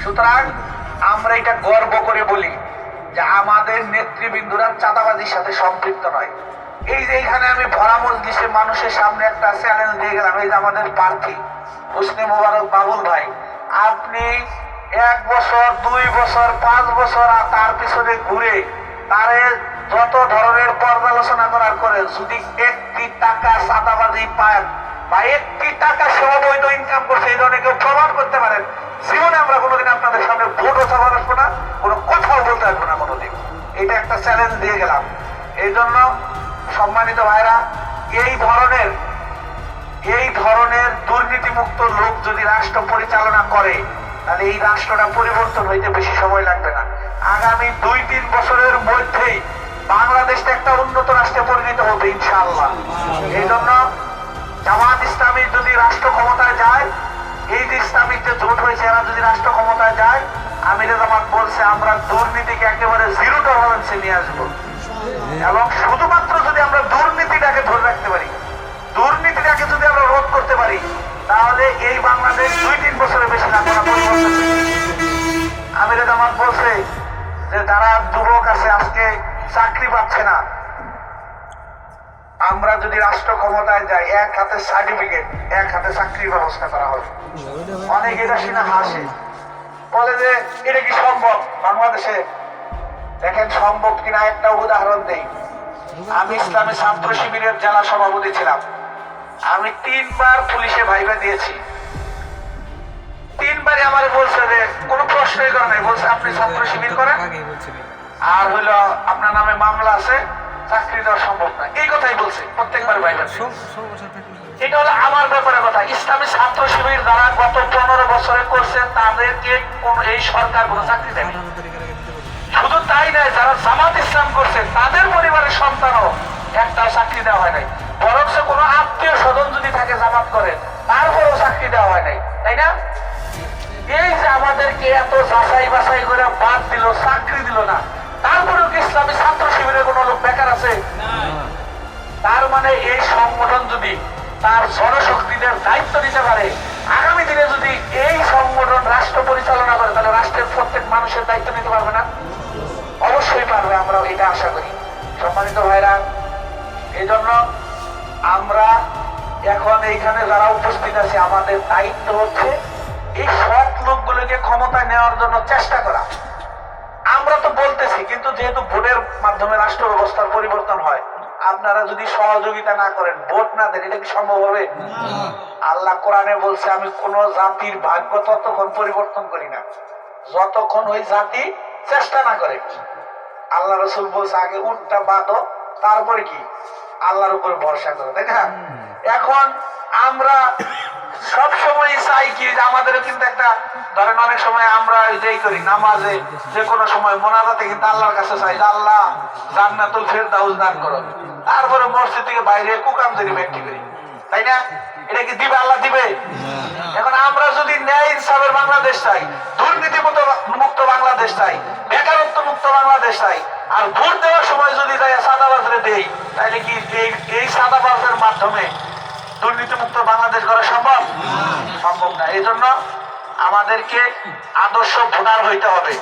সুতরাং আমরা এটা গর্ব করে বলি যে আমাদের নেতৃবৃন্দরা চাঁদাবাজির সাথে সম্পৃক্ত নয়। এই যে এখানে আমি ভরা মজলিসে মানুষের সামনে একটা চ্যালেঞ্জ দিয়ে গেলাম, এই যে আমাদের প্রার্থী হোসনে মোবারক বাবুল ভাই, আপনি 1 বছর 2 বছর 5 বছর আর তার পিছনে ঘুরে তারে যত ধরনের পর্যালোচনা করার করে যদি 1টি টাকা চাঁদাবাজি পান বা 1টি টাকা সে অবৈধ ইনকাম করছে এই ধরনের কেউ প্রমাণ করতে পারেন, জীবনে আমরা কোনোদিন আপনাদের সামনে ভোটও চাওয়া আসবো না, কোনো কথাও বলতে আসবো না কোনোদিন। এটা একটা চ্যালেঞ্জ দিয়ে গেলাম। এই জন্য সম্মানিত ভাইরা, এই ধরনের দুর্নীতিমুক্ত লোক যদি রাষ্ট্র পরিচালনা করে তাহলে এই রাষ্ট্রটা পরিবর্তন হইতে বেশি সময় লাগবে না। আগামী 2-3 বছরের মধ্যেই বাংলাদেশটা একটা উন্নত রাষ্ট্রে পরিণত হবে ইনশাআল্লাহ। এই জন্য জামাত ইসলামী যদি রাষ্ট্র ক্ষমতায় যায়, এই যে ইসলামিক যে জোট হয়েছে এরা যদি রাষ্ট্র ক্ষমতায় যায়, আমিরে জামাত বলছে আমরা দুর্নীতিকে একেবারে 0 টলারেন্সে নিয়ে আসবো। এবং শুধুমাত্র যদি আমরা দুর্নীতিটাকে ধরে রাখতে পারি, দুর্নীতিটাকে যদি আমরা রোধ করতে পারি, তাহলে এই বাংলাদেশ 2-3 বছরের বেশি লাগবে না পরিবর্তন। আমিরে জামাত বলছে যে যারা যুবক আছে আজকে চাকরি পাচ্ছে না, আমরা যদি রাষ্ট্র ক্ষমতায় যাই, এক হাতে সার্টিফিকেট এক হাতে চাকরির ব্যবস্থা করা হবে। অনেক এটা শুনে হাসে, বলে যে এটা কি সম্ভব বাংলাদেশে? দেখেন সম্ভব কিনা একটা উদাহরণ দেই। আমি ইসলামী ছাত্র শিবিরের জেলা সভাপতি ছিলাম। আমি 3 বার পুলিশে ভাইবা দিয়েছি। 3 বারই আমার বলছে যে কোনো প্রশ্নই করে নাই, বলছে আপনি ছাত্র শিবির করেন আর হইলো আপনার নামে মামলা আছে, চাকরি দেওয়া সম্ভব না, এই কথাই বলছে প্রত্যেকবার ভাইবা। এটা হলো আমার ব্যাপারে কথা। ইসলামী ছাত্র শিবির যারা গত 15 বছরে করছে তাদেরকে এই সরকার কোনো চাকরি দেয়নি। শুধু তাই নয়, যারা জামাত ইসলাম করছে তাদের পরিবারের সন্তানও একটা চাকরি দেওয়া হয় নাই। বরঞ্চ কোনো আত্মীয় স্বজন যদি থাকে জামাত করে, তারপরেও চাকরি দেওয়া হয় নাই, তাই না? এই যে আমাদেরকে এত যাচাই বাছাই করে বাদ দিল, চাকরি দিল না, তারপরেও কি ইসলামী ছাত্র শিবিরের কোনো লোক বেকার আছে? তার মানে এই সংগঠন যদি তার জনশক্তিদের দায়িত্ব দিতে পারে, আগামী দিনে যদি এই সংগঠন রাষ্ট্র পরিচালনা করে, তাহলে রাষ্ট্রের প্রত্যেক মানুষের দায়িত্ব নিতে পারবে না? অবশ্যই পারবে, আমরা এটা আশা করি। সম্মানিত ভাইরা, এই জন্য আমরা এখন এইখানে যারা উপস্থিত আছে, আমাদের দায়িত্ব হচ্ছে এই সৎ লোকগুলোকে ক্ষমতায় নেওয়ার জন্য চেষ্টা করা। আমরা তো বলতেছি, কিন্তু যেহেতু ভোটের মাধ্যমে রাষ্ট্র ব্যবস্থার পরিবর্তন হয়, আপনারা যদি সহযোগিতা না করেন, ভোট না দেন, এটা কি সম্ভব হবে? আল্লাহ কোরআনে বলছে আমি কোন জাতির ভাগ্য ততক্ষণ পরিবর্তন করি না যতক্ষণ ওই জাতি চেষ্টা না করে। আল্লাহ রাসূল বলছে আগে উটটা বাঁধো, তারপরে কি আল্লাহর উপর ভরসা করো, তাই না? এখন আমরা সব সময় চাই কি যে আমাদের কিন্তু একটা, ধরেন অনেক সময় আমরা যেই করি নামাজে যে কোনো সময় মোনাজাতে কিন্তু আল্লাহর কাছে চাই যে আল্লাহ জান্নাতুল ফেরদাউস দান করো, তারপরে মসজিদ থেকে বাইরে কুকামদেরই ব্যক্তি করি, তাই না? এটা কি দিবে? আল্লাহ দিবে? এখন আমরা যদি ন্যায় ইনসাফের বাংলাদেশ চাই, দুর্নীতি মুক্ত বাংলাদেশ চাই, বেকারত্ব মুক্ত বাংলাদেশ চাই, আর ভোট দেওয়ার সময় যদি যাই সাদাবাজরে দেই, তাহলে কি এই সাদাবাজের মাধ্যমে দুর্নীতিমুক্ত বাংলাদেশ গড়া সম্ভব? সম্ভব না। এই জন্য আমাদেরকে আদর্শ ভোটার হইতে হবে।